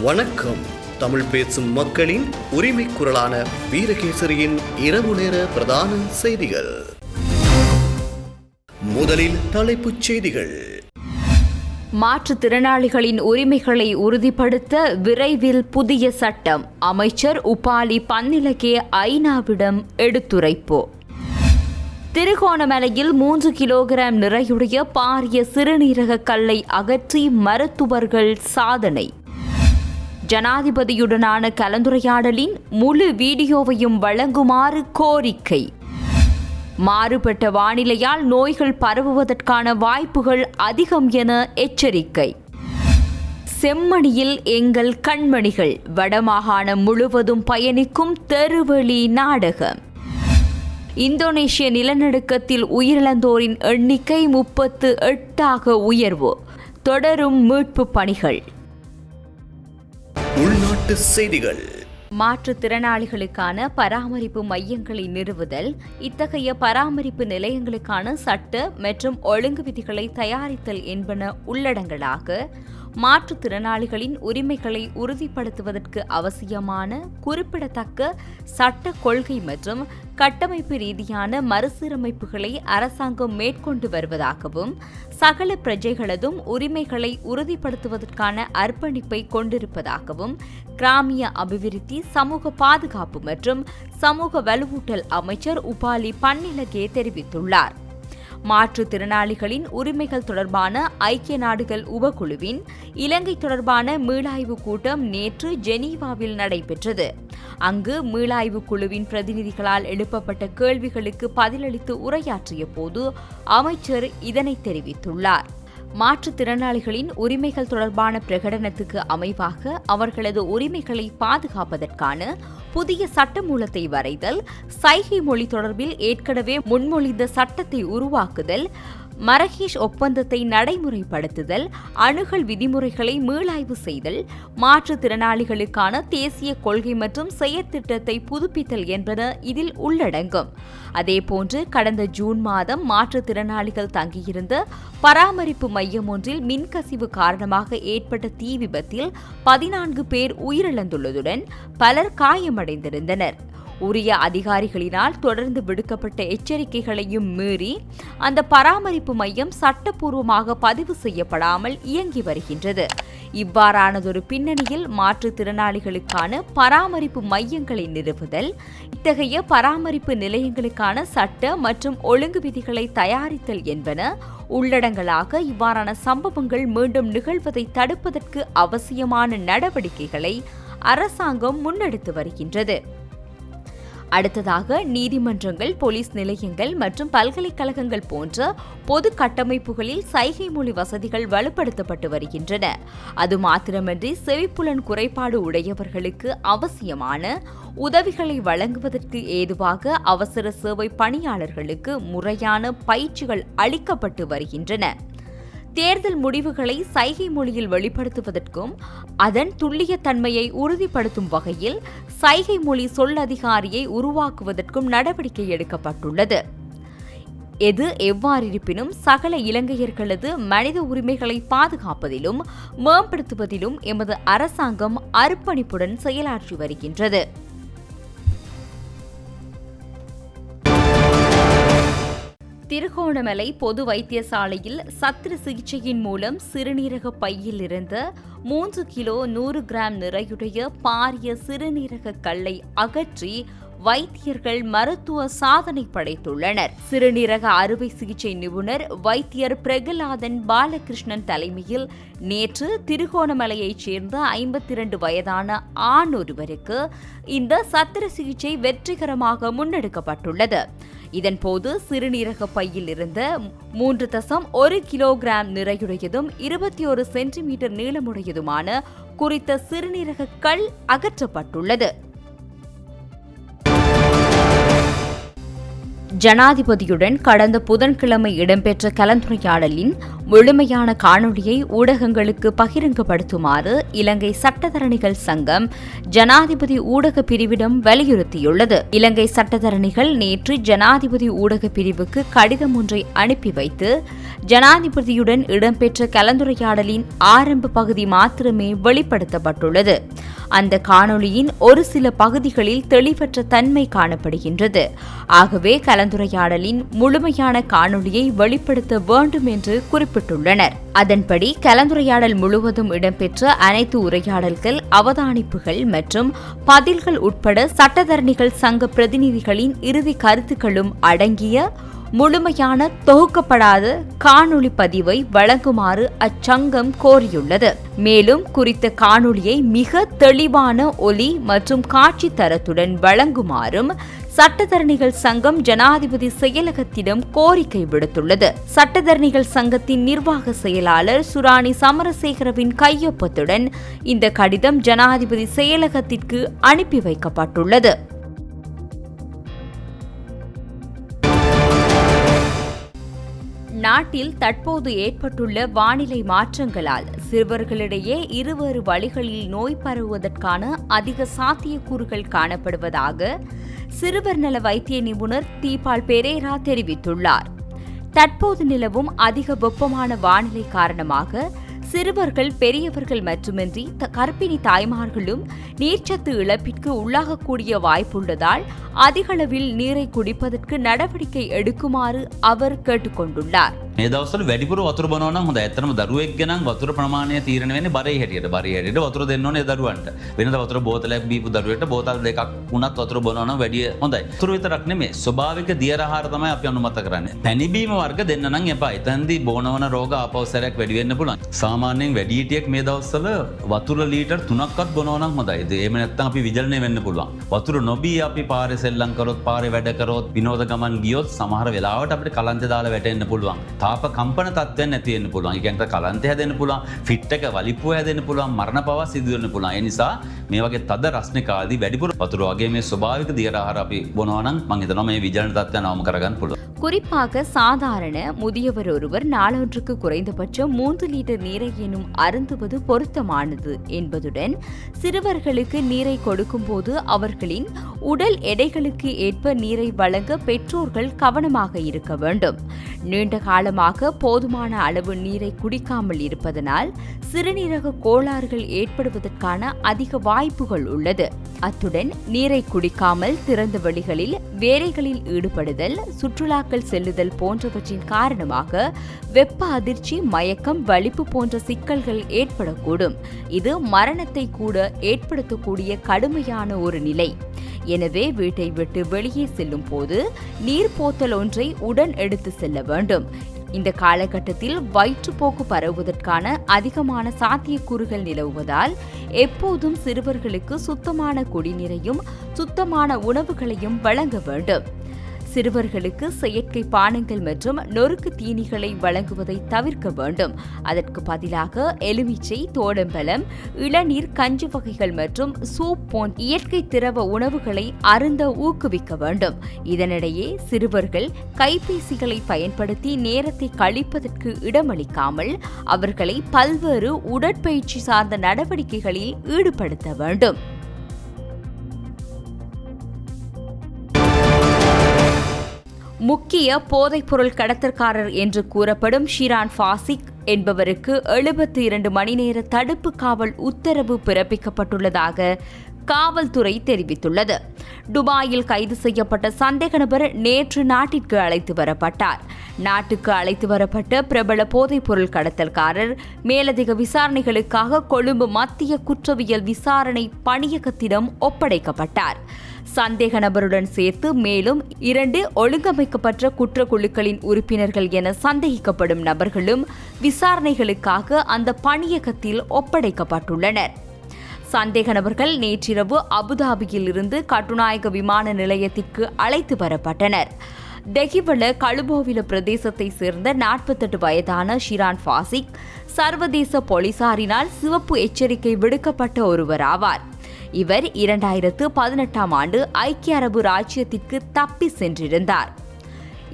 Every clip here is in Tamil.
வணக்கம். தமிழ் பேசும் மக்களின் உரிமை குரலான வீரகேசரியின் இரவு நேர பிரதான செய்திகள். முதலில் தலைப்புச் செய்திகள். மாற்றுத்திறனாளிகளின் உரிமைகளை உறுதிப்படுத்த விரைவில் புதிய சட்டம். அமைச்சர் உபாலி பன்னிலகே ஐநாவிடம் எடுத்துரைப்பு. திருகோணமலையில் 3 கிலோகிராம் நிறையுடைய பாரிய சிறுநீரக கல்லை அகற்றி மருத்துவர்கள் சாதனை. ஜனாதிபதியுடனான கலந்துரையாடலின் முழு வீடியோவையும் வழங்குமாறு கோரிக்கை. மாறுபட்ட வானிலையால் நோய்கள் பரவுவதற்கான வாய்ப்புகள் அதிகம் என எச்சரிக்கை. செம்மணியில் எங்கள் கண்மணிகள். வடமாகாணம் முழுவதும் பயணிக்கும் தெருவெளி நாடகம். இந்தோனேஷிய நிலநடுக்கத்தில் உயிரிழந்தோரின் எண்ணிக்கை 38 உயர்வு. தொடரும் மீட்பு பணிகள். உள்நாட்டு செய்திகள். மாற்றுத்திறனாளிகளுக்கான பராமரிப்பு மையங்களை நிறுவுதல், இத்தகைய பராமரிப்பு நிலையங்களுக்கான சட்ட மற்றும் ஒழுங்கு விதிகளை தயாரித்தல் என்பன உள்ளடங்கலாக மாற்றுத்திறனாளிகளின் உரிமைகளை உறுதிப்படுத்துவதற்கு அவசியமான குறிப்பிடத்தக்க சட்ட கொள்கை மற்றும் கட்டமைப்பு ரீதியான மறுசீரமைப்புகளை அரசாங்கம் மேற்கொண்டு வருவதாகவும் சகல பிரஜைகளதும் உரிமைகளை உறுதிப்படுத்துவதற்கான அர்ப்பணிப்பை கொண்டிருப்பதாகவும் கிராமிய அபிவிருத்தி, சமூக பாதுகாப்பு மற்றும் சமூக வலுவூட்டல் அமைச்சர் உபாலி பன்னிலகே தெரிவித்துள்ளார். மாற்றுத்திறனாளிகளின் உரிமைகள் தொடர்பான ஐக்கிய நாடுகள் உபகுழுவின் இலங்கை தொடர்பான மீளாய்வு கூட்டம் நேற்று ஜெனீவாவில் நடைபெற்றது. அங்கு மீளாய்வு குழுவின் பிரதிநிதிகளால் எழுப்பப்பட்ட கேள்விகளுக்கு பதிலளித்து உரையாற்றிய போது அமைச்சர் இதனை தெரிவித்துள்ளார். மாற்றுத்திறனாளிகளின் உரிமைகள் தொடர்பான பிரகடனத்துக்கு அமைவாக அவர்களது உரிமைகளை பாதுகாப்பதற்கான புதிய சட்டமூலத்தை வரைதல், சைகை மொழி தொடர்பில் ஏற்கனவே முன்மொழிந்த சட்டத்தை உருவாக்குதல், மரகேஷ் ஒப்பந்தத்தை நடைமுறைப்படுத்துதல், அணுகல் விதிமுறைகளை மீளாய்வு செய்தல், மாற்றுத்திறனாளிகளுக்கான தேசிய கொள்கை மற்றும் செயற்திட்டத்தை புதுப்பித்தல் என்பன இதில் உள்ளடங்கும். அதேபோன்று கடந்த ஜூன் மாதம் மாற்றுத்திறனாளிகள் தங்கியிருந்த பராமரிப்பு மையம் ஒன்றில் மின்கசிவு காரணமாக ஏற்பட்ட தீ விபத்தில் 14 பேர் உயிரிழந்துள்ளதுடன் பலர் காயமடைந்திருந்தனர். உரிய அதிகாரிகளினால் தொடர்ந்து விடுக்கப்பட்ட எச்சரிக்கைகளையும் மீறி அந்த பராமரிப்பு மையம் சட்டப்பூர்வமாக பதிவு செய்யப்படாமல் இயங்கி வருகின்றது. இவ்வாறானதொரு பின்னணியில் மாற்றுத்திறனாளிகளுக்கான பராமரிப்பு மையங்களை நிறுவுதல், இத்தகைய பராமரிப்பு நிலையங்களுக்கான சட்ட மற்றும் ஒழுங்கு விதிகளை தயாரித்தல் என்பன உள்ளடங்கலாக இவ்வாறான சம்பவங்கள் மீண்டும் நிகழ்வதை தடுப்பதற்கு அவசியமான நடவடிக்கைகளை அரசாங்கம் முன்னெடுத்து வருகின்றது. அடுத்ததாக நீதிமன்றங்கள், போலீஸ் நிலையங்கள் மற்றும் பல்கலைக்கழகங்கள் போன்ற பொது கட்டமைப்புகளில் சைகை மொழி வசதிகள் வலுப்படுத்தப்பட்டு வருகின்றன. அது மாத்திரமன்றி செவிப்புலன் குறைபாடு உடையவர்களுக்கு அவசியமான உதவிகளை வழங்குவதற்கு ஏதுவாக அவசர சேவை பணியாளர்களுக்கு முறையான பயிற்சிகள் அளிக்கப்பட்டு வருகின்றன. தேர்தல் முடிவுகளை சைகை மொழியில் வெளிப்படுத்துவதற்கும் அதன் துல்லியத்தன்மையை உறுதிப்படுத்தும் வகையில் சைகை மொழி சொல்லதிகாரியை உருவாக்குவதற்கும் நடவடிக்கை எடுக்கப்பட்டுள்ளது. எது எவ்வாறிருப்பினும் சகல இலங்கையர்களது மனித உரிமைகளை பாதுகாப்பதிலும் மேம்படுத்துவதிலும் எமது அரசாங்கம் அர்ப்பணிப்புடன் செயலாற்றி வருகின்றது. திருகோணமலை பொது வைத்தியசாலையில் சத்திர சிகிச்சையின் மூலம் சிறுநீரக பையில் இருந்த 3 கிலோ 100 கிராம் நிறையுடைய பாரிய சிறுநீரக கல்லை அகற்றி வைத்தியர்கள் மருத்துவ சாதனை படைத்துள்ளனர். சிறுநீரக அறுவை சிகிச்சை நிபுணர் வைத்தியர் பிரகலாதன் பாலகிருஷ்ணன் தலைமையில் நேற்று திருகோணமலையைச் சேர்ந்த 52 வயதான ஆண் ஒருவருக்கு இந்த சத்திர சிகிச்சை வெற்றிகரமாக முன்னெடுக்கப்பட்டுள்ளது. இதன்போது சிறுநீரக பையில் இருந்த 3.1 கிலோகிராம் நிறையுடையதும் 21 சென்டிமீட்டர் நீளமுடையதுமான குறித்த சிறுநீரக கல் அகற்றப்பட்டுள்ளது. ஜனாதிபதியுடன் கடந்த புதன்கிழமை இடம்பெற்ற கலந்துரையாடலின் முழுமையான காணொளியை ஊடகங்களுக்கு பகிரங்கப்படுத்துமாறு இலங்கை சட்டத்தரணிகள் சங்கம் ஜனாதிபதி ஊடக பிரிவிடம் வலியுறுத்தியுள்ளது. இலங்கை சட்டத்தரணிகள் நேற்று ஜனாதிபதி ஊடக பிரிவுக்கு கடிதம் ஒன்றை அனுப்பி வைத்து ஜனாதிபதியுடன் இடம்பெற்ற கலந்துரையாடலின் ஆரம்ப பகுதி மாத்திரமே வெளிப்படுத்தப்பட்டுள்ளது. அந்த காணொளியின் ஒரு சில பகுதிகளில் தெளிவற்ற தன்மை காணப்படுகின்றது. ஆகவே கலந்துரையாடலின் முழுமையான காணொளியை வெளிப்படுத்த வேண்டும் என்று குறிப்பிட்டுள்ளனர். அதன்படி கலந்துரையாடல் முழுவதும் இடம்பெற்ற அனைத்து உரையாடல்கள், அவதானிப்புகள் மற்றும் பதில்கள் உட்பட சட்டத்தரணிகள் சங்க பிரதிநிதிகளின் இறுதி கருத்துக்களும் அடங்கிய முழுமையான தொகுக்கப்படாத காணொளி பதிவை வழங்குமாறு அச்சங்கம் கோரியுள்ளது. மேலும் குறித்த காணொளியை மிக தெளிவான ஒலி மற்றும் காட்சி தரத்துடன் வழங்குமாறும் சட்டத்தரணிகள் சங்கம் ஜனாதிபதி செயலகத்திடம் கோரிக்கை விடுத்துள்ளது. சட்டத்தரணிகள் சங்கத்தின் நிர்வாக செயலாளர் சுராணி சமரசேகரவின் கையொப்பத்துடன் இந்த கடிதம் ஜனாதிபதி செயலகத்திற்கு அனுப்பி வைக்கப்பட்டுள்ளது. நாட்டில் தற்போது ஏற்பட்டுள்ள வானிலை மாற்றங்களால் சிறுவர்களிடையே இருவேறு வழிகளில் நோய் பரவுவதற்கான அதிக சாத்தியக்கூறுகள் காணப்படுவதாக சிறுவர் நல வைத்திய நிபுணர் தீபால் பெரேரா தெரிவித்துள்ளார். தற்போது நிலவும் அதிக வெப்பமான வானிலை காரணமாக சிறுவர்கள், பெரியவர்கள் மட்டுமின்றி கர்ப்பிணி தாய்மார்களும் நீர்ச்சத்து இழப்பிற்கு உள்ளாகக்கூடிய வாய்ப்புள்ளதால் அதிகளவில் நீரை குடிப்பதற்கு நடவடிக்கை எடுக்குமாறு அவர் கேட்டுக்கொண்டுள்ளார். මේ දවස්වල වැඩිපුර වතුර බොනවා නම් හොඳයි. ඇත්තටම දරුවෙක්ගේ නම් වතුර ප්‍රමාණය තීරණය වෙන්නේ බරේ හැටියට. බරේ හැටියට වතුර දෙන්න ඕනේ දරුවන්ට. වෙනද වතුර බෝතලයක් බීපු දරුවෙක්ට බෝතල් දෙකක් වුණත් වතුර බොනවා නම් වැඩි හොඳයි. වතුර විතරක් නෙමෙයි ස්වභාවික දියර ආහාර තමයි අපි අනුමත කරන්නේ. පැණි බීම වර්ග දෙන්න නම් එපා. එතනදී බොනවන රෝග ආපෞසරයක් වැඩි වෙන්න පුළුවන්. සාමාන්‍යයෙන් වැඩිහිටියෙක් මේ දවස්වල වතුර ලීටර් 3ක්වත් බොනවා නම් හොඳයි. එහෙම නැත්නම් අපි විජලනය වෙන්න පුළුවන්. වතුර නොබී අපි පාරේ සෙල්ලම් කරොත්, පාරේ වැඩ කරොත්, විනෝද ගමන් ගියොත් සමහර වෙලාවට අපිට කලන්තේ දාලා වැටෙන්න පුළුවන්. තාප කම්පන තත්ත්වයක් නැති වෙන්න පුළුවන්. ඒ කියන්නේ කලන්තේ හැදෙන්න පුළුවන්, ෆිට් එක වලිප්පුව හැදෙන්න පුළුවන්, මරණ පවා සිදු වෙන්න පුළුවන්. ඒ නිසා මේ වගේ තද රස්නිකාදී වැඩිපුර වතුර වගේ මේ ස්වභාවික දියර ආහාර අපි බොනවා නම් මම හිතනවා මේ විජලන තත්ත්වය නවම කරගන්න පුළුවන්. குறிப்பாக சாதாரண முதியவர் ஒருவர் நாளொன்றுக்கு குறைந்தபட்சம் 3 லிட்டர் நீரை எனும் அருந்துவது பொருத்தமானது என்பதுடன் சிறுவர்களுக்கு நீரை கொடுக்கும் போது அவர்களின் உடல் எடைகளுக்கு ஏற்ப நீரை வழங்க பெற்றோர்கள் கவனமாக இருக்க வேண்டும். நீண்ட காலமாக போதுமான அளவு நீரை குடிக்காமல் இருப்பதனால் சிறுநீரக கோளாறுகள் ஏற்படுவதற்கான அதிக வாய்ப்புகள் உள்ளது. அத்துடன் நீரை குடிக்காமல் திறந்த வெளிகளில் வேலைகளில் ஈடுபடுதல், சுற்றுலாக்கள் செல்லுதல் போன்றவற்றின் காரணமாக வெப்ப அதிர்ச்சி, மயக்கம், வலிப்பு போன்ற சிக்கல்கள் ஏற்படக்கூடும். இது மரணத்தை கூட ஏற்படுத்தக்கூடிய கடுமையான ஒரு நிலை. எனவே வீட்டை விட்டு வெளியே செல்லும் போது நீர் போத்தல் ஒன்றை உடன் எடுத்து செல்ல வேண்டும். இந்த காலகட்டத்தில் வயிற்றுப்போக்கு பரவுவதற்கான அதிகமான சாத்தியக்கூறுகள் நிலவுவதால் எப்போதும் சிறுவர்களுக்கு சுத்தமான குடிநீரையும் சுத்தமான உணவுகளையும் வழங்க வேண்டும். சிறுவர்களுக்கு செயற்கை பானங்கள் மற்றும் நொறுக்கு தீனிகளை வழங்குவதை தவிர்க்க வேண்டும். அதற்கு பதிலாக எலுமிச்சை, தோடம்பழம், இளநீர், கஞ்சி வகைகள் மற்றும் சூப் போன்ற இயற்கை திரவ உணவுகளை அருந்த ஊக்குவிக்க வேண்டும். இதனிடையே சிறுவர்கள் கைபேசிகளை பயன்படுத்தி நேரத்தை கழிப்பதற்கு இடமளிக்காமல் அவர்களை பல்வேறு உடற்பயிற்சி சார்ந்த நடவடிக்கைகளில் ஈடுபடுத்த வேண்டும். முக்கிய போதைப்பொருள் கடத்தல்காரர் என்று கூறப்படும் ஷிரான் ஃபாசிக் என்பவருக்கு 72 மணி நேர தடுப்பு காவல் உத்தரவு பிறப்பிக்கப்பட்டுள்ளதாக காவல்துறை தெரிவித்துள்ளது. துபாயில் கைது செய்யப்பட்ட சந்தேக நபர் நேற்று நாட்டிற்கு அழைத்து வரப்பட்டார். நாட்டுக்கு அழைத்து வரப்பட்ட பிரபல போதைப்பொருள் கடத்தல்காரர் மேலதிக விசாரணைகளுக்காக கொழும்பு மத்திய குற்றவியல் விசாரணை பணியகத்திடம் ஒப்படைக்கப்பட்டார். சந்தேக நபருடன் சேர்த்து மேலும் 2 ஒழுங்கமைக்கப்பட்ட குற்றக்குழுக்களின் உறுப்பினர்கள் என சந்தேகிக்கப்படும் நபர்களும் விசாரணைகளுக்காக அந்த பணியகத்தில் ஒப்படைக்கப்பட்டுள்ளனர். சந்தேக நபர்கள் நேற்றிரவு அபுதாபியில் இருந்து கட்டுநாயக்க விமான நிலையத்திற்கு அழைத்து வரப்பட்டனர். தெஹிவல கழுபோவில பிரதேசத்தை சேர்ந்த 48 வயதான ஷிரான் ஃபாசிக் சர்வதேச போலீசாரினால் சிவப்பு எச்சரிக்கை விடுக்கப்பட்ட ஒருவராவார். இவர் 2018 ஐக்கிய அரபு ராச்சியத்திற்கு தப்பி சென்றிருந்தார்.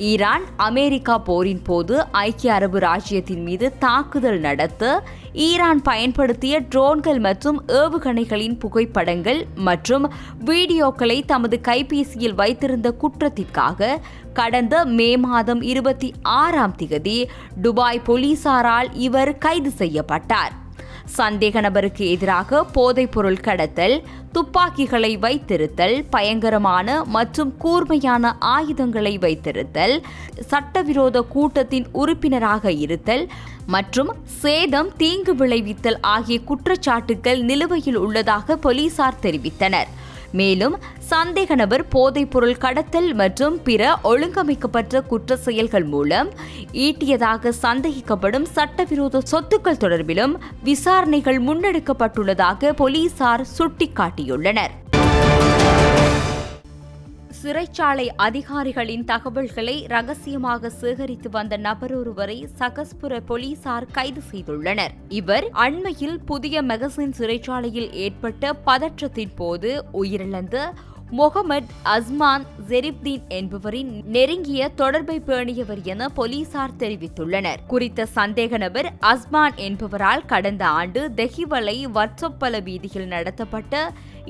ஈரான் அமெரிக்கா போரின் போது ஐக்கிய அரபு ராச்சியத்தின் மீது தாக்குதல் நடத்த ஈரான் பயன்படுத்திய ட்ரோன்கள் மற்றும் ஏவுகணைகளின் புகைப்படங்கள் மற்றும் வீடியோக்களை தமது கைபேசியில் வைத்திருந்த குற்றத்திற்காக கடந்த மே மாதம் 26 துபாய் போலீசாரால் இவர் கைது செய்யப்பட்டார். சந்தேக நபருக்கு எதிராக போதைப்பொருள் கடத்தல், துப்பாக்கிகளை வைத்திருத்தல், பயங்கரமான மற்றும் கூர்மையான ஆயுதங்களை வைத்திருத்தல், சட்டவிரோத கூட்டத்தின் உறுப்பினராக இருத்தல் மற்றும் சேதம், தீங்கு விளைவித்தல் ஆகிய குற்றச்சாட்டுகள் நிலுவையில் உள்ளதாக போலீசார் தெரிவித்தனர். மேலும் சந்தேக நபர் போதைப்பொருள் கடத்தல் மற்றும் பிற ஒழுங்கமைக்கப்பட்ட குற்ற செயல்கள் மூலம் ஈட்டியதாக சந்தேகிக்கப்படும் சட்டவிரோத சொத்துக்கள் தொடர்பிலும் விசாரணைகள் முன்னெடுக்கப்பட்டுள்ளதாக போலீசார் சுட்டிக்காட்டியுள்ளனர். சிறைச்சாலை அதிகாரிகளின் தகவல்களை ரகசியமாக சேகரித்து வந்த நபரொருவரை சகஸ்புர போலீசார் கைது செய்துள்ளனர். இவர் அண்மையில் புதிய மெகசின் சிறைச்சாலையில் ஏற்பட்ட பதற்றத்தின் போது உயிரிழந்த முகமது அஸ்மான் ஜெரிப்தீன் என்பவரின் நெருங்கிய தொடர்பை பேணியவர் என போலீசார் தெரிவித்துள்ளனர். குறித்த சந்தேக நபர் அஸ்மான் என்பவரால் கடந்த ஆண்டு தெஹிவலை வட்சப்பல வீதியில் நடத்தப்பட்ட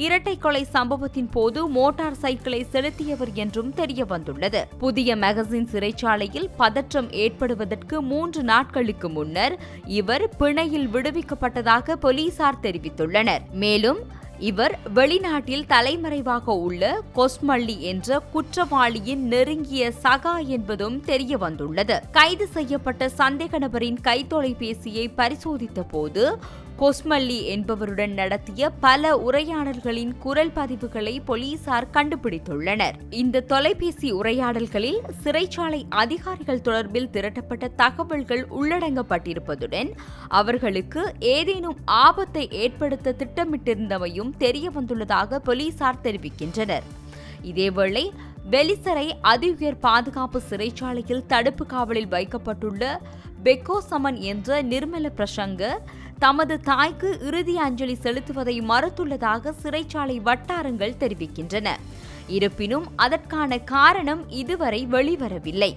இரட்டை கொலை சம்பவத்தின் போது மோட்டார் சைக்கிளை செலுத்தியவர் என்றும் தெரியவந்துள்ளது. புதிய மெகசின் சிறைச்சாலையில் பதற்றம் ஏற்படுவதற்கு 3 நாட்களுக்கு முன்னர் இவர் பிணையில் விடுவிக்கப்பட்டதாக போலீசார் தெரிவித்துள்ளனர். மேலும் இவர் வெளிநாட்டில் தலைமறைவாக உள்ள கொஸ்மல்லி என்ற குற்றவாளியின் நெருங்கிய சகா என்பதும் தெரிய வந்துள்ளது. கைது செய்யப்பட்ட சந்தேக நபரின் கைத்தொலைபேசியை பரிசோதித்த போது கொஸ்மல்லி என்பவருடன் நடத்திய பல உரையாடல்களின் குரல் பதிவுகளை போலீசார் கண்டுபிடித்துள்ளனர். இந்த தொலைபேசி உரையாடல்களில் சிறைச்சாலை அதிகாரிகள் தொடர்பில் திரட்டப்பட்ட தகவல்கள் உள்ளடங்கப்பட்டிருப்பதுடன் அவர்களுக்கு ஏதேனும் ஆபத்தை ஏற்படுத்த திட்டமிட்டிருந்தமையும் தெரிய வந்துள்ளதாக போலீசார் தெரிவிக்கின்றனர். இதேவேளை வெலிசரை அதிஉயர் பாதுகாப்பு சிறைச்சாலையில் தடுப்பு காவலில் வைக்கப்பட்டுள்ள பெக்கோ சமன் என்ற நிர்மல பிரசங்க தமது தாய்க்கு இறுதி அஞ்சலி செலுத்துவதை மறுத்துள்ளதாக சிறைச்சாலை வட்டாரங்கள் தெரிவிக்கின்றன. இருப்பினும் அதற்கான காரணம் இதுவரை வெளிவரவில்லை.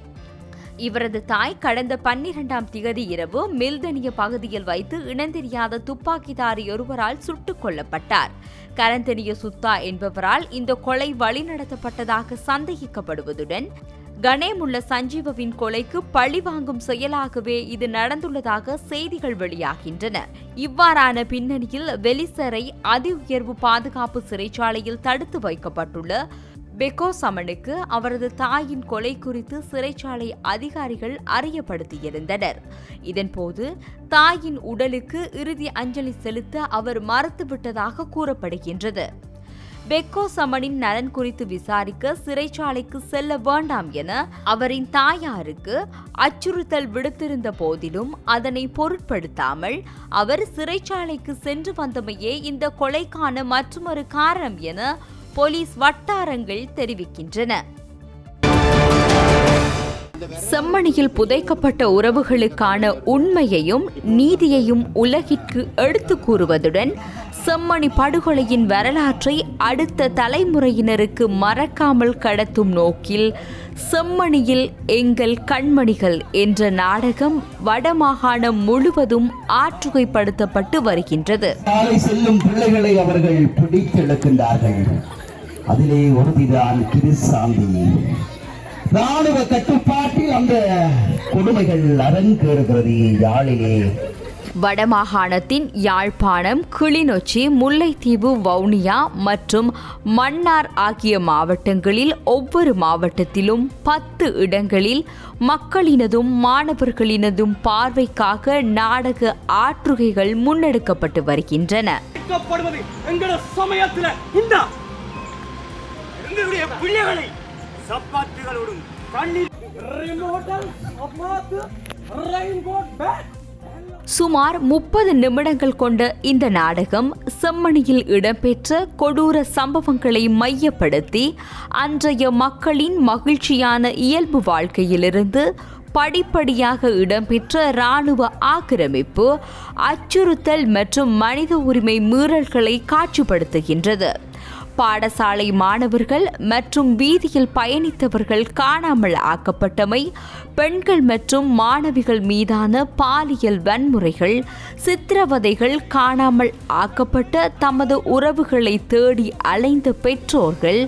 இவரது தாய் கடந்த 12 இரவு மில்தனிய பகுதியில் வைத்து இனந்தெரியாத துப்பாக்கிதாரி ஒருவரால் சுட்டுக் கொல்லப்பட்டார். கரந்தனிய சுத்தா என்பவரால் இந்த கொலை வழிநடத்தப்பட்டதாக சந்தேகிக்கப்படுவதுடன் கனேமுள்ள சஞ்சீவவின் கொலைக்கு பழிவாங்கும் செயலாகவே இது நடந்துள்ளதாக செய்திகள் வெளியாகின்றன. இவ்வாறான பின்னணியில் வெலிசரை அதி உயர்வு பாதுகாப்பு சிறைச்சாலையில் தடுத்து வைக்கப்பட்டுள்ள பெக்கோ சமனுக்கு அவரது தாயின் கொலை குறித்து சிறைச்சாலை அதிகாரிகள் அறியப்படுத்தியிருந்தனர். இதன்போது தாயின் உடலுக்கு இறுதி அஞ்சலி செலுத்த அவர் மறுத்துவிட்டதாக கூறப்படுகின்றது. பெக்கோ சமனின் நலன் குறித்து விசாரிக்க சிறைச்சாலைக்கு செல்ல வேண்டாம் என அவரின் தாயாருக்கு அச்சுறுத்தல் விடுத்திருந்த போதிலும் அதனை பொருட்படுத்தாமல் அவர் சிறைச்சாலைக்கு சென்று வந்தமையே இந்த கொலைக்கான மற்றொரு காரணம் என போலீஸ் வட்டாரங்கள் தெரிவிக்கின்றன. செம்மணியில் புதைக்கப்பட்ட உறவுகளுக்கான உண்மையையும் நீதியையும் உலகிற்கு எடுத்து கூறுவதுடன் செம்மணி படுகொலையின் வரலாற்றை அடுத்த தலைமுறையினருக்கு மறக்காமல் கடத்தும் நோக்கில் செம்மணியில் எங்கள் கண்மணிகள் என்ற நாடகம் வடமாகாணம் முழுவதும் ஆற்றுகைப்படுத்தப்பட்டு வருகின்றது. செல்லும் பிள்ளைகளை அவர்கள் பிடித்தெடுக்கின்றார்கள். அதிலே ஒருதிதான் கிருசாந்தி. ராணுவ கட்டுப்பாட்டில் அந்த கொடுமைகள் அரங்கேறுகிறது யாழிலே. வடமாகாணத்தின் யாழ்ப்பாணம், கிளிநொச்சி, முல்லைத்தீவு, வவுனியா மற்றும் மன்னார் ஆகிய மாவட்டங்களில் ஒவ்வொரு மாவட்டத்திலும் 10 இடங்களில் மக்களினதும் மாணவர்களினதும் பார்வைக்காக நாடக ஆற்றுகைகள் முன்னெடுக்கப்பட்டு வருகின்றன. சுமார் 30 நிமிடங்கள் கொண்ட இந்த நாடகம் செம்மணியில் இடம்பெற்ற கொடூர சம்பவங்களை மையப்படுத்தி அன்றைய மக்களின் மகிழ்ச்சியான இயல்பு வாழ்க்கையிலிருந்து படிப்படியாக இடம்பெற்ற இராணுவ ஆக்கிரமிப்பு, அச்சுறுத்தல் மற்றும் மனித உரிமை மீறல்களை காட்சிப்படுத்துகின்றது. பாடசாலை மாணவர்கள் மற்றும் வீதியில் பயணித்தவர்கள் காணாமல் ஆக்கப்பட்டமை, பெண்கள் மற்றும் மாணவிகள் மீதான பாலியல் வன்முறைகள், சித்திரவதைகள், காணாமல் ஆக்கப்பட்ட தமது உறவுகளை தேடி அலைந்த பெற்றோர்கள்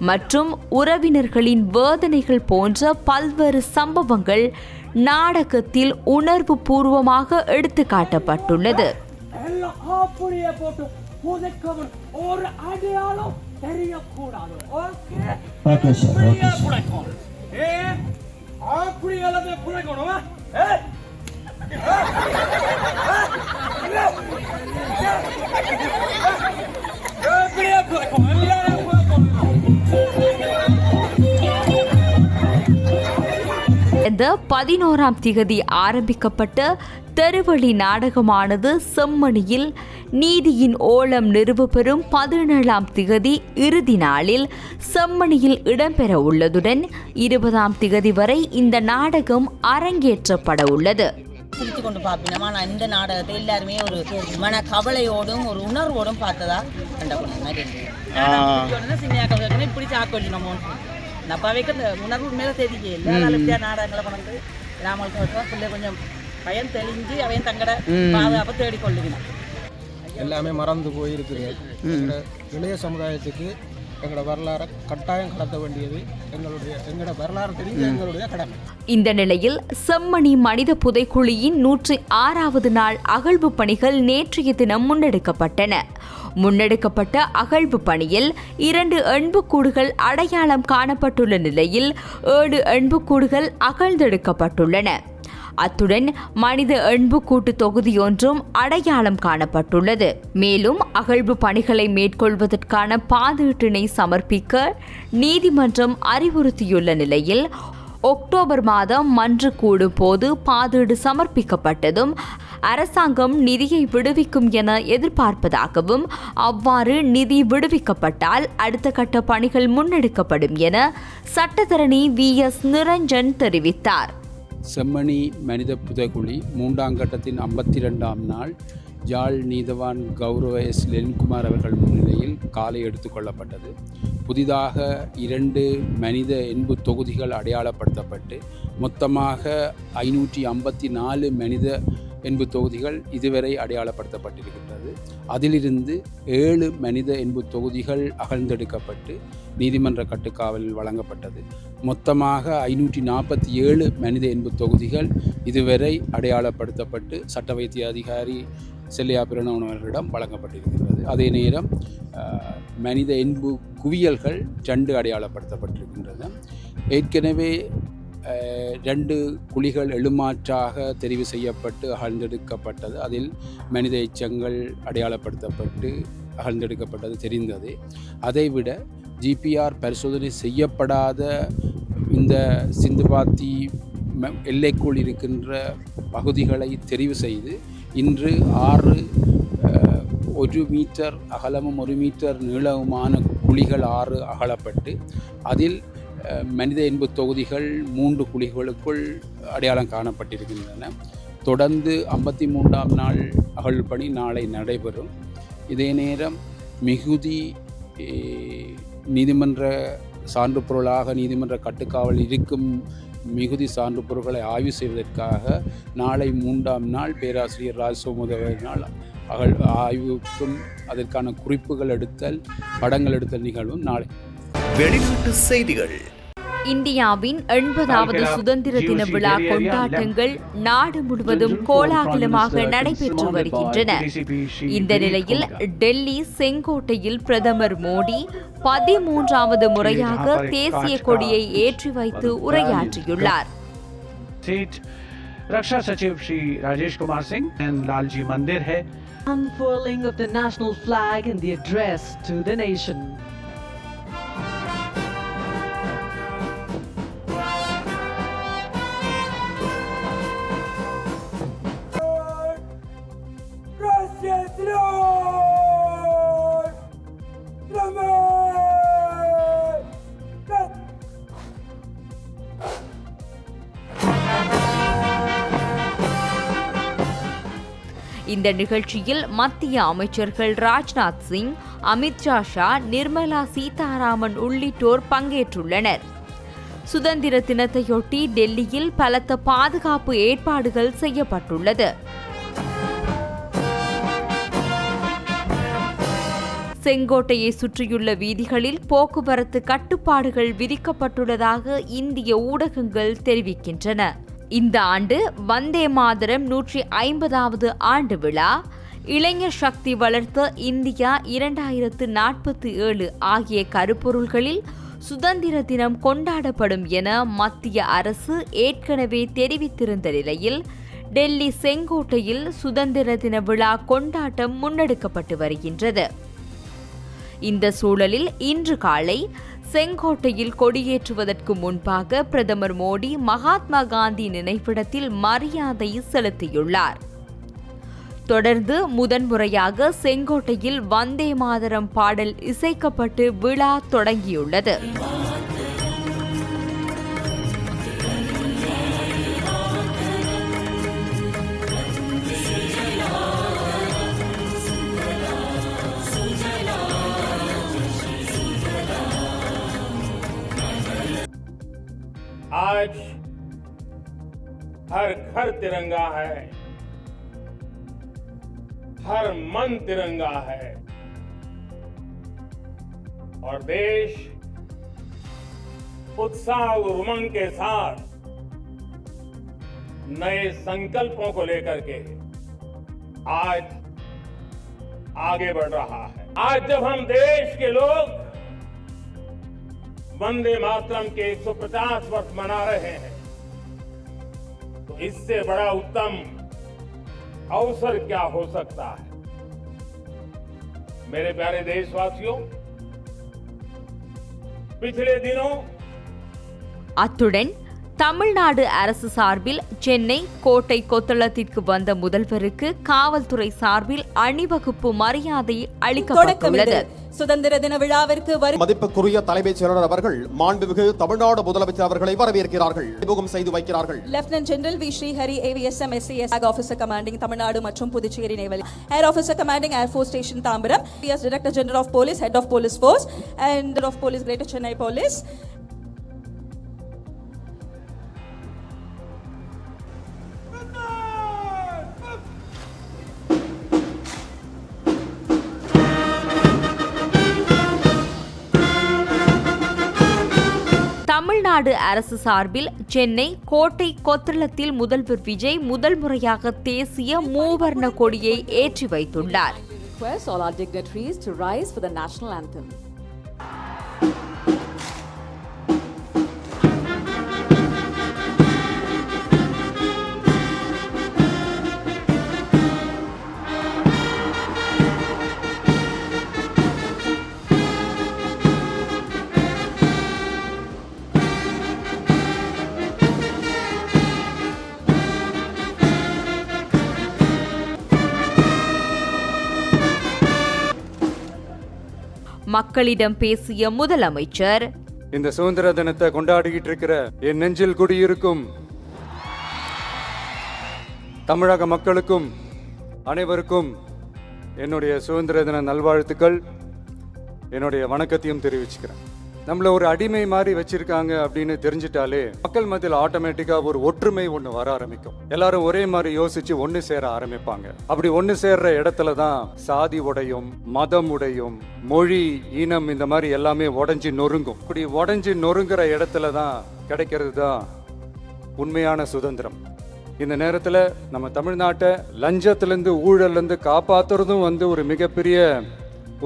மற்றும் உறவினர்களின் வேதனைகள் போன்ற பல்வேறு சம்பவங்கள் நாடகத்தில் உணர்வு பூர்வமாக எடுத்துக்காட்டப்பட்டுள்ளது. இந்த 11ஆம் திகதி ஆரம்பிக்கப்பட்ட தெருவழி நாடகமானது செம்மணியில் நீதியின் ஓலம் நிறுவப்பெறும் 17ஆம் திகதி இறுதி நாளில் செம்மணியில் இடம்பெற உள்ளதுடன் 20ஆம் திகதி வரை இந்த நாடகம் அரங்கேற்றப்பட உள்ளது. சிரித்து கொண்டு பார்ப்பினோம். ஆனால் இந்த நாடகத்தை எல்லாருமே ஒரு மன கவலையோடும் ஒரு உணர்வோடும் பார்த்ததா கண்டபடி மாதிரி சின்ன இப்படி சாக்கொள்ளினோமோ நப்பாவைக்கு அந்த உணர்வு மேலே தெரிவிக்க இல்லை. அதனால நாடகங்களை கொண்டு கிராமங்களுக்கு பிள்ளை கொஞ்சம் பயன் தெளிஞ்சு அவையும் தங்கட பாதுகாப்பை தேடிக்கொள்ளுங்க. எல்லாமே மறந்து போயிருக்குது. இளைய சமுதாயத்துக்கு எங்களோட வரலாறை கட்டாயம் கடத்த வேண்டியது எங்களோட வரலாறு தெரிஞ்ச எங்களுடைய கடமை. இந்த நிலையில் செம்மணி மனித புதைக்குழியின் 106வது நாள் அகழ்வு பணிகள் நேற்றைய தினம் முன்னெடுக்கப்பட்டன. முன்னெடுக்கப்பட்ட அகழ்வு பணியில் 2 எண்புக்கூடுகள் அடையாளம் காணப்பட்டுள்ள நிலையில் 7 எண்புக்கூடுகள் அகழ்ந்தெடுக்கப்பட்டுள்ளன. அத்துடன் மனித எண்புக்கூட்டு தொகுதியொன்றும் அடையாளம் காணப்பட்டுள்ளது. மேலும் அகழ்வு பணிகளை மேற்கொள்வதற்கான பாதீட்டினை சமர்ப்பிக்க நீதிமன்றம் அறிவுறுத்தியுள்ள நிலையில் அக்டோபர் மாதம் மன்று கூடும் போது பாதீடு சமர்ப்பிக்கப்பட்டதும் அரசாங்கம் நிதியை விடுவிக்கும் என எதிர்பார்ப்பதாகவும், அவ்வாறு நிதி விடுவிக்கப்பட்டால் அடுத்த கட்ட பணிகள் முன்னெடுக்கப்படும் என சட்டத்தரணி VS நிரஞ்சன் தெரிவித்தார். செம்மணி மனித புதைக்குழி 3ஆம் கட்டத்தின் 52ஆம் நாள் யாழ் நீதவான் கௌரவ S. லெனின்குமார் அவர்கள் முன்னிலையில் காலை எடுத்துக்கொள்ளப்பட்டது. புதிதாக 2 மனித எண்பு தொகுதிகள் அடையாளப்படுத்தப்பட்டு மொத்தமாக 554 மனித எண்பு தொகுதிகள் இதுவரை அடையாளப்படுத்தப்பட்டிருக்கின்றது. அதிலிருந்து 7 மனித எண்பு தொகுதிகள் அகழ்ந்தெடுக்கப்பட்டு நீதிமன்ற கட்டுக்காவலில் வழங்கப்பட்டது. மொத்தமாக 547 மனித எண்பு தொகுதிகள் இதுவரை அடையாளப்படுத்தப்பட்டு சட்ட வைத்திய அதிகாரி செல்லையா பிரணவனவர்களிடம் வழங்கப்பட்டிருக்கின்றது. அதே நேரம் மனித எண்பு குவியல்கள் 2 அடையாளப்படுத்தப்பட்டிருக்கின்றன. ஏற்கனவே 2 குழிகள் எழுமாற்றாக தெரிவு செய்யப்பட்டு அகழ்ந்தெடுக்கப்பட்டது. அதில் மனித எச்சங்கள் அடையாளப்படுத்தப்பட்டு அகழ்ந்தெடுக்கப்பட்டது தெரிந்தது. அதைவிட GPR பரிசோதனை செய்யப்படாத இந்த சிந்துபாத்தி எல்லைக்குள் இருக்கின்ற பகுதிகளை தெரிவு செய்து இன்று 6 1 மீட்டர் அகலமும் 1 மீட்டர் நீளமுமான குழிகள் 6 அகலப்பட்டு அதில் மனித எண்பு தொகுதிகள் 3 குழிகளுக்குள் அடையாளம் காணப்பட்டிருக்கின்றன. தொடர்ந்து 53ஆம் நாள் அகழ்வு பணி நாளை நடைபெறும். இதே நேரம் மிகுதி நீதிமன்ற சான்று பொருளாக நீதிமன்ற கட்டுக்காவல் இருக்கும் மிகுதி சான்று பொருட்களை ஆய்வு செய்வதற்காக நாளை 3ஆம் நாள் பேராசிரியர் ராஜசோமுதவனால் ஆய்வுக்கும் அதற்கான குறிப்புகள் எடுத்தல் படங்கள் எடுத்தல் நிகழ்வும் நாளை. வெளிநாட்டு செய்திகள். இந்தியாவின் 80வது சுதந்திர தின விழா கொண்டாட்டங்கள் நாடு முழுவதும் கோலாகலமாக நடைபெற்று வருகின்றன. இந்த நிலையில் டெல்லி செங்கோட்டையில் பிரதமர் மோடி 13வது முறையாக தேசிய கொடியை ஏற்றி வைத்து உரையாற்றியுள்ளார். रक्षा सचिव श्री राजेश कुमार सिंह and लालजी मंदिर है. Unfurling of the national flag in the address to the nation. இந்த நிகழ்ச்சியில் மத்திய அமைச்சர்கள் ராஜ்நாத் சிங், அமித்ஷா, நிர்மலா சீதாராமன் உள்ளிட்டோர் பங்கேற்றுள்ளனர். சுதந்திர தினத்தையொட்டி டெல்லியில் பலத்த பாதுகாப்பு ஏற்பாடுகள் செய்யப்பட்டுள்ளது. செங்கோட்டையை சுற்றியுள்ள வீதிகளில் போக்குவரத்து கட்டுப்பாடுகள் விதிக்கப்பட்டுள்ளதாக இந்திய ஊடகங்கள் தெரிவிக்கின்றன. இந்த ஆண்டு வந்தே மாதரம் 150வது ஆண்டு விழா, இளைஞர் சக்தி வளர்த்த இந்தியா 2047 ஆகிய கருப்பொருள்களில் சுதந்திர தினம் கொண்டாடப்படும் என மத்திய அரசு ஏற்கனவே தெரிவித்திருந்த நிலையில் டெல்லி செங்கோட்டையில் சுதந்திர தின விழா கொண்டாட்டம் முன்னெடுக்கப்பட்டு வருகின்றது. இந்த சூழலில் இன்று காலை செங்கோட்டையில் கொடியேற்றுவதற்கு முன்பாக பிரதமர் மோடி மகாத்மா காந்தி நினைவிடத்தில் மரியாதை செலுத்தியுள்ளார். தொடர்ந்து முதன்முறையாக செங்கோட்டையில் வந்தே மாதரம் பாடல் இசைக்கப்பட்டு விழா தொடங்கியுள்ளது. आज हर घर तिरंगा है, हर मन तिरंगा है और देश उत्साह और उमंग के साथ नए संकल्पों को लेकर के आज आगे बढ़ रहा है। आज जब हम देश के लोग वंदे मातरम के 150 वर्ष मना रहे हैं, तो इससे बड़ा उत्तम अवसर क्या हो सकता है। मेरे प्यारे देशवासियों, पिछले दिनों அத்துடன் தமிழ்நாடு அரசு சார்பில் சென்னை கோட்டை கொத்தளத்திற்கு வந்த முதல்வருக்கு காவல்துறை சார்பில் அணிவகுப்பு மரியாதை அளிக்கப்பட்டுள்ளது. சுதந்திர தின விழாவிற்கு மதிப்புக்குரிய தலைமைச் செயலாளர் அவர்கள் மாண்புமிகு தமிழ்நாடு முதலமைச்சர் அவர்களை வரவேற்கிறார்கள், அறிமுகம் செய்து வைக்கிறார்கள். Lieutenant general V Srihari AVSM SAS officer commanding Tamil Nadu மற்றும் Puducherry naval air officer commanding air force station Tambaram, director general of police, head of police force and half police greater Chennai police. Tamil Nadu அரசு சார்பில் சென்னை கோட்டை கொத்தளத்தில் முதல்வர் விஜய் முதல் முறையாக தேசிய மூவர்ண கொடியை ஏற்றி வைத்துள்ளார். மக்களிடம் பேசிய முதலமைச்சர், இந்த சுதந்திர தினத்தை கொண்டாடிக்கிட்டு இருக்கிற என் நெஞ்சில் குடியிருக்கும் தமிழக மக்களுக்கும் அனைவருக்கும் என்னுடைய சுதந்திர தின நல்வாழ்த்துக்கள், என்னுடைய வணக்கத்தையும் தெரிவிச்சுக்கிறேன். நம்மள ஒரு அடிமை மாதிரி வச்சிருக்காங்க அப்படின்னு தெரிஞ்சிட்டாலே மக்கள் மத்தியில் ஆட்டோமேட்டிக்கா ஒரு ஒற்றுமை ஒண்ணு வர ஆரம்பிக்கும். எல்லாரும் ஒரே மாதிரி யோசிச்சு ஒண்ணு சேர ஆரம்பிப்பாங்க. அப்படி ஒண்ணு சேர்ற இடத்துல தான் சாதி உடையும், மதம் உடையும், மொழி, இனம் இந்த மாதிரி எல்லாமே உடைஞ்சு நொறுங்கும். இப்படி உடைஞ்சு நொறுங்குற இடத்துல தான் கிடைக்கிறது தான் உண்மையான சுதந்திரம். இந்த நேரத்தில் நம்ம தமிழ்நாட்டை லஞ்சத்திலிருந்து ஊழல்லேருந்து காப்பாற்றுறதும் ஒரு மிகப்பெரிய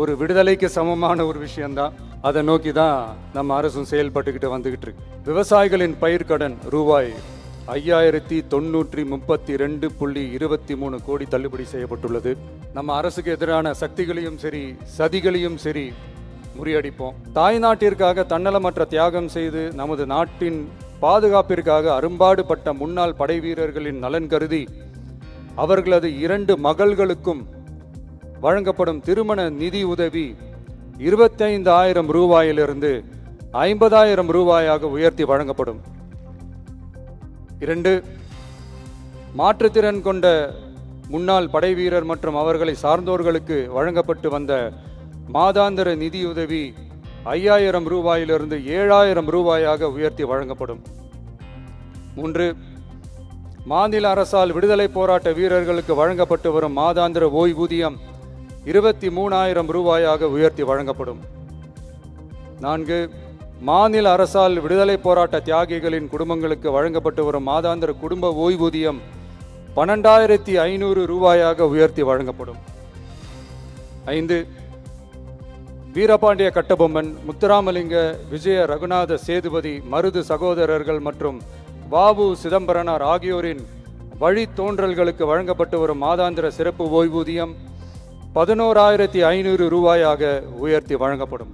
ஒரு விடுதலைக்கு சமமான ஒரு விஷயம்தான். அதை நோக்கி தான் நம்ம அரசும் செயல்பட்டுக்கிட்டு வந்துகிட்டு இருக்கு. விவசாயிகளின் பயிர்க்கடன் ரூபாய் 5932.23 கோடி தள்ளுபடி செய்யப்பட்டுள்ளது. நம்ம அரசுக்கு எதிரான சக்திகளையும் சரி சதிகளையும் சரி முறியடிப்போம். தாய்நாட்டிற்காக தன்னலமற்ற தியாகம் செய்து நமது நாட்டின் பாதுகாப்பிற்காக அரும்பாடுபட்ட முன்னாள் படை வீரர்களின் நலன் கருதி அவர்களது 2 மகள்களுக்கும் வழங்கப்படும் திருமண நிதி உதவி 25,000 ரூபாயிலிருந்து 50,000 ரூபாயாக உயர்த்தி வழங்கப்படும். 2. மாற்றுத்திறன் கொண்ட முன்னாள் படைவீரர் மற்றும் அவர்களை சார்ந்தோர்களுக்கு வழங்கப்பட்டு வந்த மாதாந்திர நிதியுதவி 5000 ரூபாயிலிருந்து 7000 ரூபாயாக உயர்த்தி வழங்கப்படும். 3. மாநில அரசால் விடுதலை போராட்ட வீரர்களுக்கு வழங்கப்பட்டு வரும் மாதாந்திர ஓய்வூதியம் 23000 ரூபாயாக உயர்த்தி வழங்கப்படும். 4. மாநில அரசால் விடுதலை போராட்ட தியாகிகளின் குடும்பங்களுக்கு வழங்கப்பட்டு வரும் மாதாந்திர குடும்ப ஓய்வூதியம் 12500 ரூபாயாக உயர்த்தி வழங்கப்படும். 5. வீரபாண்டிய கட்டபொம்மன், முத்துராமலிங்க, விஜய ரகுநாத சேதுபதி, மருது சகோதரர்கள் மற்றும் வாவு சிதம்பரனார் ஆகியோரின் வழித்தோன்றல்களுக்கு வழங்கப்பட்டு வரும் மாதாந்திர சிறப்பு ஓய்வூதியம் 11500 ரூபாயாக உயர்த்தி வழங்கப்படும்.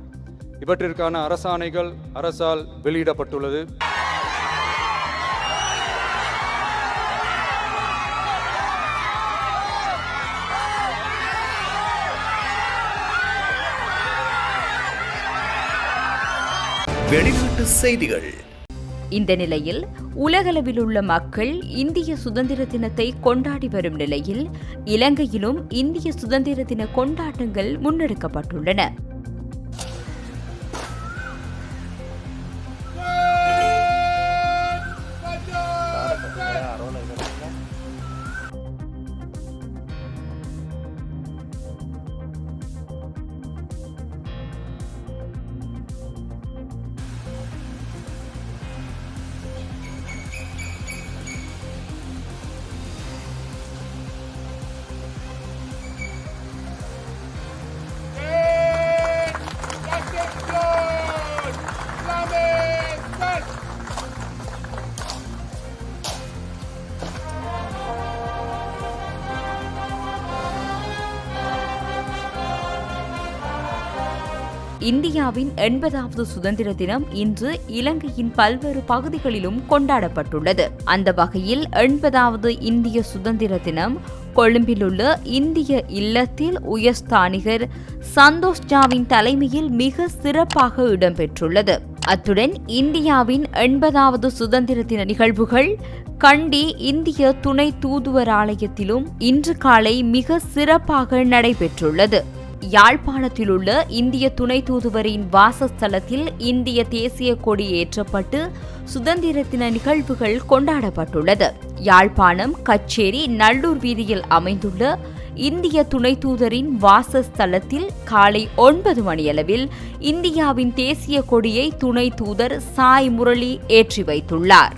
இவற்றிற்கான அரசாணைகள் அரசால் வெளியிடப்பட்டுள்ளது. வெளிநாட்டு செய்திகள். இந்த நிலையில் உலகளவில் உள்ள மக்கள் இந்திய சுதந்திர தினத்தை கொண்டாடி வரும் நிலையில் இலங்கையிலும் இந்திய சுதந்திர தின கொண்டாட்டங்கள் முன்னெடுக்கப்பட்டுள்ளன. இந்தியாவின் 80வது சுதந்திர தினம் இன்று இலங்கையின் பல்வேறு பகுதிகளிலும் கொண்டாடப்பட்டுள்ளது. அந்த வகையில் 80வது இந்திய சுதந்திர தினம் கொழும்பில் உள்ள இந்திய இல்லத்தில் உயர்ஸ்தானிகர் சந்தோஷ் ஜாவின் தலைமையில் மிக சிறப்பாக இடம்பெற்றுள்ளது. அத்துடன் இந்தியாவின் 80வது சுதந்திர தின நிகழ்வுகள் கண்டி இந்திய துணை தூதுவராலயத்திலும் இன்று காலை மிக சிறப்பாக நடைபெற்றுள்ளது. யாழ்ப்பாணத்தில் உள்ள இந்திய துணை தூதுவரின் வாசஸ்தலத்தில் இந்திய தேசிய கொடி ஏற்றப்பட்டு சுதந்திர தின நிகழ்வுகள் கொண்டாடப்பட்டுள்ளது. யாழ்ப்பாணம் கச்சேரி நல்லூர் வீதியில் அமைந்துள்ள இந்திய துணை தூதரின் வாசஸ்தலத்தில் காலை 9 மணியளவில் இந்தியாவின் தேசிய கொடியை துணை தூதர் சாய் முரளி ஏற்றி வைத்துள்ளார்.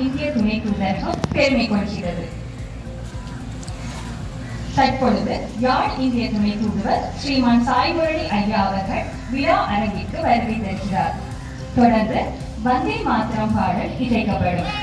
இந்திய துணை தூதரகம் பெருமை கொள்கிறது. தற்பொழுது யாழ் இந்திய துணை தூதுவர் ஸ்ரீமான் சாய் முரளி ஐயா அவர்கள் விழா அரங்கிற்கு வருகை தருகிறார். தொடர்ந்து வந்தே மாதரம் பாடல் இசைக்கப்படும்.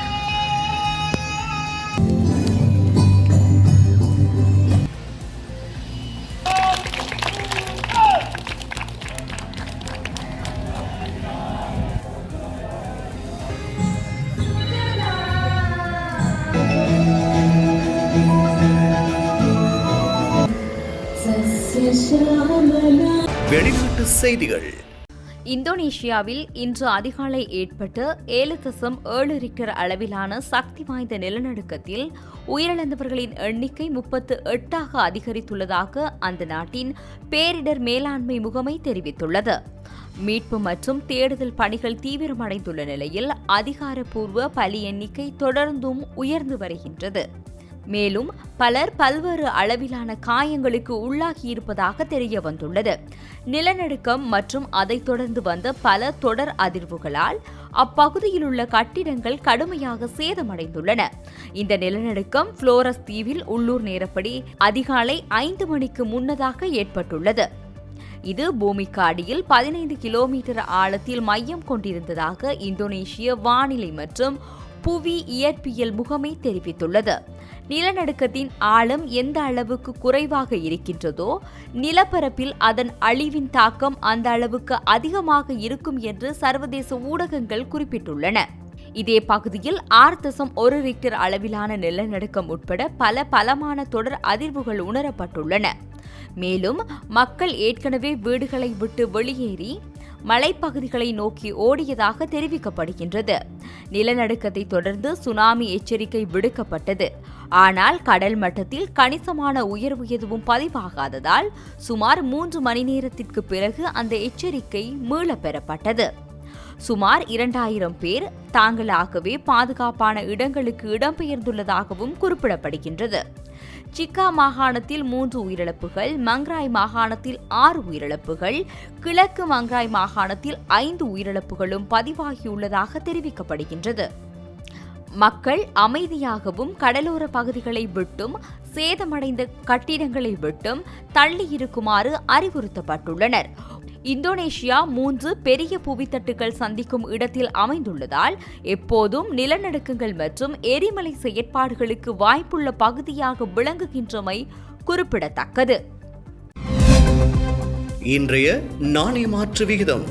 வெளிநாட்டு செய்திகள். இந்தோனேஷியாவில் இன்று அதிகாலை ஏற்பட்ட 7.7 ரிக்டர் அளவிலான சக்தி வாய்ந்த நிலநடுக்கத்தில் உயிரிழந்தவர்களின் எண்ணிக்கை 38ஆக அதிகரித்துள்ளதாக அந்த நாட்டின் பேரிடர் மேலாண்மை முகமை தெரிவித்துள்ளது. மீட்பு மற்றும் தேடுதல் பணிகள் தீவிரமடைந்துள்ள நிலையில் அதிகாரப்பூர்வ பலி எண்ணிக்கை தொடர்ந்தும் உயர்ந்து வருகின்றது. மேலும் பலர் பல்வேறு அளவிலான காயங்களுக்கு உள்ளாகியிருப்பதாக தெரிய வந்துள்ளது. நிலநடுக்கம் மற்றும் அதைத் தொடர்ந்து வந்த பல தொடர் அதிர்வுகளால் அப்பகுதியில் உள்ள கட்டிடங்கள் கடுமையாக சேதமடைந்துள்ளன. இந்த நிலநடுக்கம் புளோரஸ் தீவில் உள்ளூர் நேரப்படி அதிகாலை 5 மணிக்கு முன்னதாக ஏற்பட்டுள்ளது. இது பூமிக்கு அடியில் 15 கிலோமீட்டர் ஆழத்தில் மையம் கொண்டிருந்ததாக இந்தோனேஷிய வானிலை மற்றும் புவி இயற்பியல் முகமை தெரிவித்துள்ளது. நிலநடுக்கத்தின் ஆழம் எந்த அளவுக்கு குறைவாக இருக்கின்றதோ நிலப்பரப்பில் அதன் அழிவின் தாக்கம் அந்த அளவுக்கு அதிகமாக இருக்கும் என்று சர்வதேச ஊடகங்கள் குறிப்பிட்டுள்ளன. இதே பகுதியில் 6.1 ரிக்டர் அளவிலான நிலநடுக்கம் உட்பட பல பலமான தொடர் அதிர்வுகள் உணரப்பட்டுள்ளன. மேலும் மக்கள் ஏற்கனவே வீடுகளை விட்டு வெளியேறி மலைப்பகுதிகளை நோக்கி ஓடியதாக தெரிவிக்கப்படுகின்றது. நிலநடுக்கத்தை தொடர்ந்து சுனாமி எச்சரிக்கை விடுக்கப்பட்டது. ஆனால் கடல் மட்டத்தில் கணிசமான உயர்வு எதுவும் பதிவாகாததால் சுமார் 3 மணி நேரத்திற்கு பிறகு அந்த எச்சரிக்கை மீளப் பெறப்பட்டது. சுமார் 2000 பேர் தாங்களாகவே பாதுகாப்பான இடங்களுக்கு இடம்பெயர்ந்துள்ளதாகவும் குறிப்பிடப்படுகின்றது. சிக்கா மாகாணத்தில் 3 உயிரிழப்புகள், மங்ராய் மாகாணத்தில் 6 உயிரிழப்புகள், கிழக்கு மங்ராய் மாகாணத்தில் 5 உயிரிழப்புகளும் பதிவாகியுள்ளதாக தெரிவிக்கப்படுகின்றது. மக்கள் அமைதியாகவும் கடலோர பகுதிகளை விட்டும் சேதமடைந்த கட்டிடங்களை விட்டும் தள்ளி இருக்குமாறு அறிவுறுத்தப்பட்டுள்ளனர். இந்தோனேஷியா 3 பெரிய புவித்தட்டுகள் சந்திக்கும் இடத்தில் அமைந்துள்ளதால் எப்போதும் நிலநடுக்கங்கள் மற்றும் எரிமலை செயற்பாடுகளுக்கு வாய்ப்புள்ள பகுதியாக விளங்குகின்றமை குறிப்பிடத்தக்கது. இன்றைய நாணய மாற்று விகிதம்